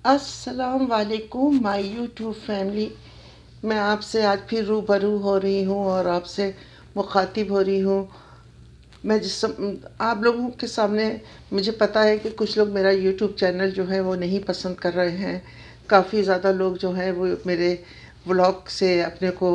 السلام علیکم مائی YouTube family. میں آپ سے آج پھر روبرو ہو رہی ہوں اور آپ سے مخاطب ہو رہی ہوں. میں آپ لوگوں کے سامنے مجھے پتہ ہے کہ کچھ لوگ میرا یوٹیوب چینل جو ہے وہ نہیں پسند کر رہے ہیں. کافی زیادہ لوگ جو ہیں وہ میرے ولاگ سے اپنے کو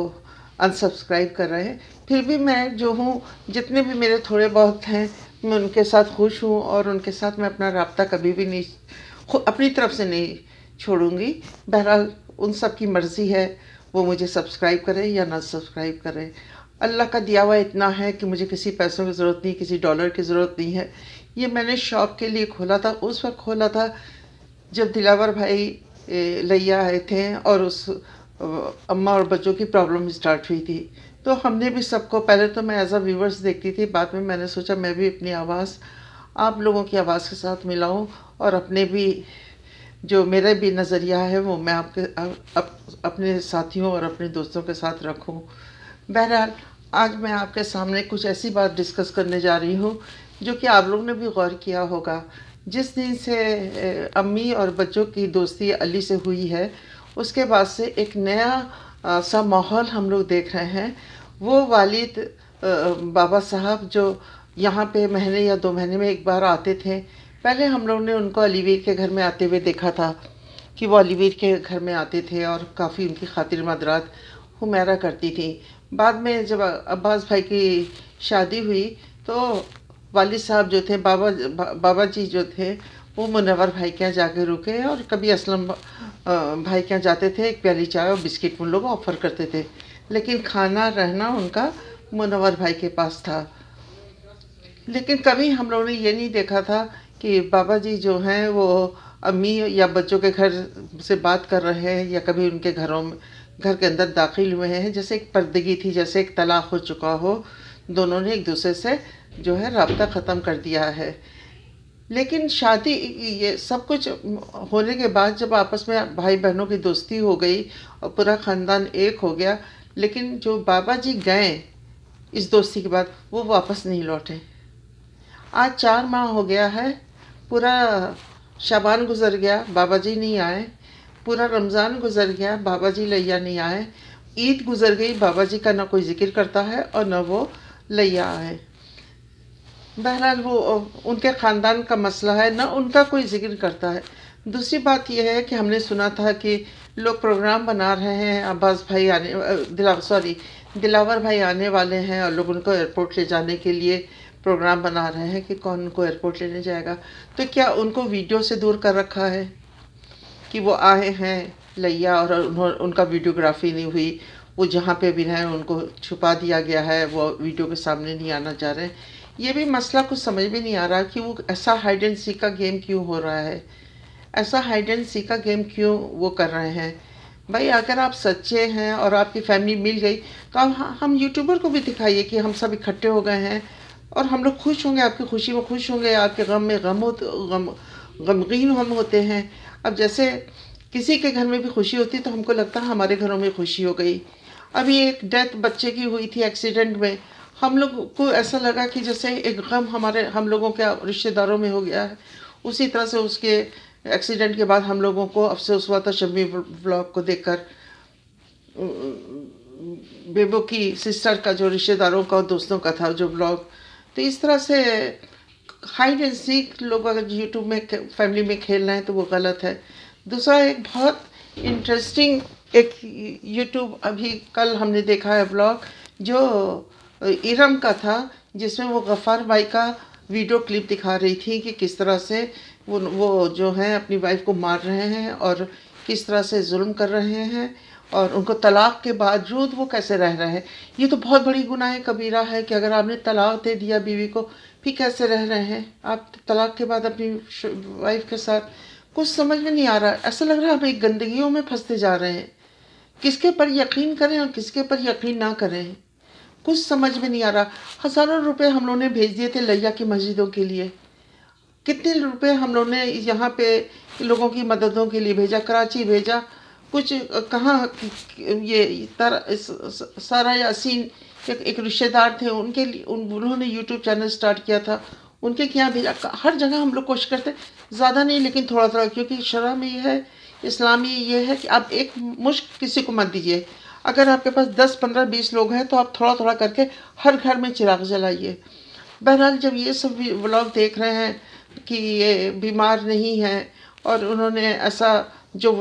انسبسکرائب کر رہے ہیں. پھر بھی میں جو ہوں، جتنے بھی میرے تھوڑے بہت ہیں، میں ان کے ساتھ خوش ہوں اور ان کے ساتھ میں اپنا رابطہ کبھی بھی نہیں اپنی طرف سے نہیں چھوڑوں گی. بہرحال ان سب کی مرضی ہے، وہ مجھے سبسکرائب کریں یا نہ سبسکرائب کریں. اللہ کا دیا ہوا اتنا ہے کہ مجھے کسی پیسوں کی ضرورت نہیں، کسی ڈالر کی ضرورت نہیں ہے. یہ میں نے شوق کے لیے کھولا تھا. اس وقت کھولا تھا جب دلاور بھائی لیا آئے تھے اور اس اماں اور بچوں کی پرابلم اسٹارٹ ہوئی تھی. تو ہم نے بھی سب کو، پہلے تو میں ایز اے ویورز دیکھتی تھی، بعد میں نے سوچا میں بھی اپنی آواز آپ لوگوں کی آواز کے ساتھ ملاؤں اور اپنے بھی جو میرا بھی نظریہ ہے وہ میں آپ کے اپنے ساتھیوں اور اپنے دوستوں کے ساتھ رکھوں. بہرحال آج میں آپ کے سامنے کچھ ایسی بات ڈسکس کرنے جا رہی ہوں جو کہ آپ لوگوں نے بھی غور کیا ہوگا. جس دن سے امی اور بچوں کی دوستی علی سے ہوئی ہے، اس کے بعد سے ایک نیا سا ماحول ہم لوگ دیکھ رہے ہیں. وہ والد بابا صاحب جو یہاں پہ مہینے یا 2 مہینے میں ایک بار آتے تھے. پہلے ہم لوگوں نے ان کو علی ویر کے گھر میں آتے ہوئے دیکھا تھا کہ وہ علی ویر کے گھر میں آتے تھے اور کافی ان کی خاطر مدرات حمیرہ کرتی تھی. بعد میں جب عباس بھائی کی شادی ہوئی تو والد صاحب جو تھے، بابا جی جو تھے، وہ منور بھائی کے یہاں جا کے رکے اور کبھی اسلم بھائی کے یہاں جاتے تھے. ایک پیالی چائے اور بسکٹ ان لوگ آفر کرتے تھے، لیکن کھانا رہنا ان کا منور بھائی کے پاس تھا. لیکن کبھی ہم لوگوں نے یہ نہیں دیکھا تھا کہ بابا جی جو ہیں وہ امی یا بچوں کے گھر سے بات کر رہے ہیں یا کبھی ان کے گھر کے اندر داخل ہوئے ہیں. جیسے ایک پردگی تھی، جیسے ایک طلاق ہو چکا ہو، دونوں نے ایک دوسرے سے جو ہے رابطہ ختم کر دیا ہے. لیکن شادی یہ سب کچھ ہونے کے بعد جب آپس میں بھائی بہنوں کی دوستی ہو گئی اور پورا خاندان ایک ہو گیا، لیکن جو بابا جی گئے اس دوستی کے بعد وہ واپس نہیں لوٹے. آج 4 ماہ ہو گیا ہے، پورا شعبان گزر گیا، بابا جی نہیں آئے. پورا رمضان گزر گیا، بابا جی لیا نہیں آئے. عید گزر گئی، بابا جی کا نہ کوئی ذکر کرتا ہے اور نہ وہ لیا آئے. بہرحال وہ ان کے خاندان کا مسئلہ ہے، نہ ان کا کوئی ذکر کرتا ہے. دوسری بات یہ ہے کہ ہم نے سنا تھا کہ لوگ پروگرام بنا رہے ہیں، عباس بھائی دلاور بھائی آنے والے ہیں اور لوگ ان کو ایئرپورٹ لے جانے کے لیے پروگرام بنا رہے ہیں کہ کون ان کو ایئرپورٹ لینے جائے گا. تو کیا ان کو ویڈیو سے دور کر رکھا ہے کہ وہ آئے ہیں لیا اور ان کا ویڈیوگرافی نہیں ہوئی؟ وہ جہاں پہ بھی رہیں ان کو چھپا دیا گیا ہے، وہ ویڈیو کے سامنے نہیں آنا چاہ رہے. یہ بھی مسئلہ کچھ سمجھ میں نہیں آ رہا کہ وہ ایسا ہائیڈ اینڈ سیک کا گیم کیوں ہو رہا ہے، ایسا ہائیڈ اینڈ سیک کا گیم کیوں وہ کر رہے ہیں. بھائی اگر آپ سچے ہیں اور آپ کی فیملی مل گئی تو ہم یوٹیوبر کو بھی دکھائیے کہ ہم سب اکٹھے ہو گئے ہیں اور ہم لوگ خوش ہوں گے، آپ کی خوشی میں خوش ہوں گے، آپ کے غم میں غمگین ہم ہوتے ہیں. اب جیسے کسی کے گھر میں بھی خوشی ہوتی تو ہم کو لگتا ہے ہمارے گھروں میں خوشی ہو گئی. ابھی ایک ڈیتھ بچے کی ہوئی تھی ایکسیڈنٹ میں، ہم لوگ کو ایسا لگا کہ جیسے ایک غم ہم لوگوں کے رشتہ داروں میں ہو گیا ہے. اسی طرح سے اس کے ایکسیڈنٹ کے بعد ہم لوگوں کو افسوس ہوا تھا شبی بلاگ کو دیکھ کر. بیبو کی سسٹر کا جو رشتہ داروں کا اور دوستوں کا تھا جو بلاگ. تو اس طرح سے ہائیڈ اینڈ سیک لوگ اگر یوٹیوب میں فیملی میں کھیل رہے ہیں تو وہ غلط ہے. دوسرا ایک بہت انٹرسٹنگ ایک یوٹیوب ابھی کل ہم نے دیکھا ہے بلاگ جو ارم کا تھا، جس میں وہ غفار بھائی کا ویڈیو کلپ دکھا رہی تھی کہ کس طرح سے وہ جو ہیں اپنی وائف کو مار رہے ہیں اور کس طرح سے ظلم کر رہے ہیں اور ان کو طلاق کے باوجود وہ کیسے رہ رہے ہیں. یہ تو بہت بڑی گناہ کبیرہ ہے کہ اگر آپ نے طلاق دے دیا بیوی کو پھر کیسے رہ رہے ہیں آپ طلاق کے بعد اپنی وائف کے ساتھ. کچھ سمجھ میں نہیں آ رہا، ایسا لگ رہا ہے ہم ایک گندگیوں میں پھنستے جا رہے ہیں. کس کے پر یقین کریں اور کس کے پر یقین نہ کریں، کچھ سمجھ میں نہیں آ رہا. ہزاروں روپے ہم لوگوں نے بھیج دیے تھے لیا کی مسجدوں کے لیے، کتنے روپے ہم لوگوں نے یہاں پہ لوگوں کی مددوں کے لیے بھیجا، کراچی بھیجا. کچھ کہاں یہ سارا یاسین ایک رشتہ دار تھے، ان کے لیے انہوں نے یوٹیوب چینل سٹارٹ کیا تھا، ان کے یہاں بھیجا. ہر جگہ ہم لوگ کوشش کرتے، زیادہ نہیں لیکن تھوڑا تھوڑا، کیونکہ شرع میں یہ ہے اسلامی یہ ہے کہ آپ ایک مشق کسی کو مت دیجیے. اگر آپ کے پاس 10 15 20 لوگ ہیں تو آپ تھوڑا تھوڑا کر کے ہر گھر میں چراغ جلائیے. بہرحال جب یہ سب ولاگ دیکھ رہے ہیں کہ یہ بیمار نہیں ہے اور انہوں نے ایسا جو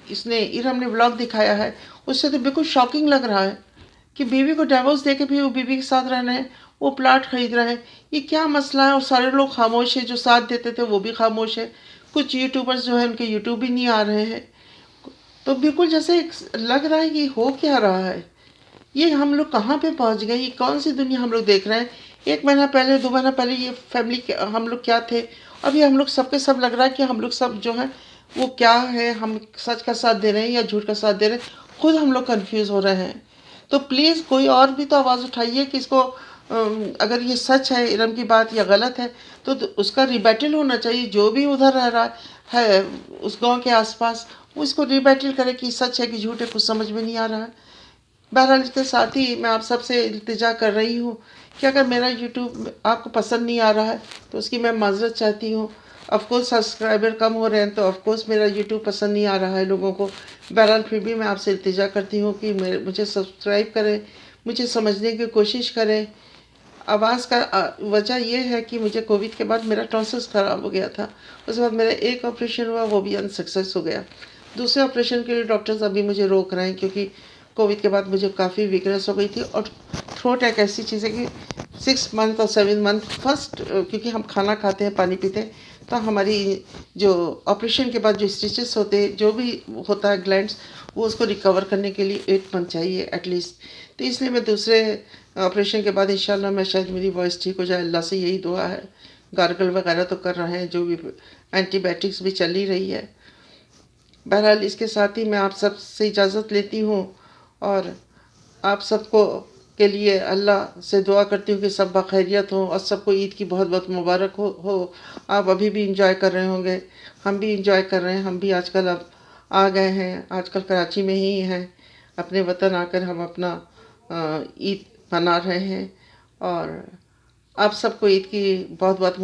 اس نے ارم نے ولاگ دکھایا ہے اس سے تو بالکل شاکنگ لگ رہا ہے کہ بیوی کو ڈیورس دے کے بھی وہ بیوی کے ساتھ رہنا ہے، وہ پلاٹ خرید رہے ہیں. یہ کیا مسئلہ ہے؟ اور سارے لوگ خاموش ہیں، جو ساتھ دیتے تھے وہ بھی خاموش ہے. کچھ یوٹیوبرز جو ہیں ان کے یوٹیوب بھی نہیں آ رہے ہیں. تو بالکل جیسے لگ رہا ہے کہ ہو کیا رہا ہے، یہ ہم لوگ کہاں پہ پہنچ گئے، یہ کون سی دنیا ہم لوگ دیکھ رہے ہیں. 1 مہینہ پہلے 2 مہینہ پہلے یہ فیملی ہم لوگ کیا تھے، ابھی ہم لوگ سب کے سب لگ رہا ہے کہ ہم لوگ سب جو ہیں وہ کیا ہے، ہم سچ کا ساتھ دے رہے ہیں یا جھوٹ کا ساتھ دے رہے ہیں، خود ہم لوگ کنفیوز ہو رہے ہیں. تو پلیز کوئی اور بھی تو آواز اٹھائیے کہ اس کو اگر یہ سچ ہے ارم کی بات یا غلط ہے تو اس کا ریبیٹل ہونا چاہیے. جو بھی ادھر رہ رہا ہے اس گاؤں کے آس پاس وہ اس کو ریبیٹل کرے کہ سچ ہے کہ جھوٹ ہے، کچھ سمجھ میں نہیں آ رہا ہے. بہرحال اس کے ساتھ ہی میں آپ سب سے التجا کر رہی ہوں کہ اگر میرا یوٹیوب آپ کو پسند نہیں آ رہا ہے تو اس کی میں معذرت چاہتی ہوں. آف کورس سبسکرائبر کم ہو رہے ہیں تو آف کورس میرا یوٹیوب پسند نہیں آ رہا ہے لوگوں کو. بہرحال پھر بھی میں آپ سے التجا کرتی ہوں کہ مجھے سبسکرائب کریں، مجھے سمجھنے کی کوشش کریں. آواز کا وجہ یہ ہے کہ مجھے کووڈ کے بعد میرا ٹونسلس خراب ہو گیا تھا. اس کے بعد میرا ایک آپریشن ہوا، وہ بھی انسکسیس ہو گیا. دوسرے آپریشن کے لیے ڈاکٹرز ابھی مجھے روک رہے ہیں کیونکہ کووڈ کے بعد مجھے کافی ویکنیس ہو گئی تھی. اور تھروٹ ایک ایسی چیز ہے کہ 6 منتھ اور 7 منتھ فرسٹ کیونکہ ہم کھانا کھاتے ہیں پانی پیتے ہیں تو ہماری جو آپریشن کے بعد جو اسٹیچز ہوتے ہیں جو بھی ہوتا ہے گلینڈس وہ اس کو ریکور کرنے کے لیے 8 منتھ چاہیے ایٹ لیسٹ. تو اس لیے میں دوسرے آپریشن کے بعد انشاءاللہ میں شاید میری وائس ٹھیک ہو جائے. اللہ سے یہی دعا ہے. گارگل وغیرہ تو کر رہے ہیں، جو بھی اینٹی بائیوٹکس بھی چل ہی رہی ہے. بہرحال اس کے ساتھ ہی میں آپ سب سے اجازت لیتی ہوں اور آپ سب کو کے لیے اللہ سے دعا کرتی ہوں کہ سب بخیریت ہوں اور سب کو عید کی بہت بہت مبارک ہو. آپ ابھی بھی انجوائے کر رہے ہوں گے، ہم بھی انجوائے کر رہے ہیں. ہم بھی آج کل اب آ گئے ہیں، آج کل کراچی میں ہی ہیں. اپنے وطن آ کر ہم اپنا عید منا رہے ہیں. اور آپ سب کو عید کی بہت بہت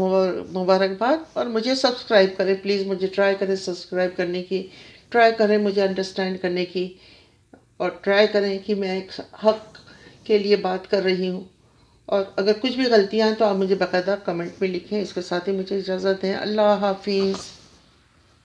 مبارکباد. اور مجھے سبسکرائب کریں پلیز، مجھے ٹرائی کریں سبسکرائب کرنے کی، ٹرائی کریں مجھے انڈرسٹینڈ کرنے کی، اور ٹرائی کریں کہ میں ایک حق کے لیے بات کر رہی ہوں. اور اگر کچھ بھی غلطیاں ہیں تو آپ مجھے باقاعدہ کمنٹ میں لکھیں. اس کے ساتھ ہی مجھے اجازت دیں. اللہ حافظ.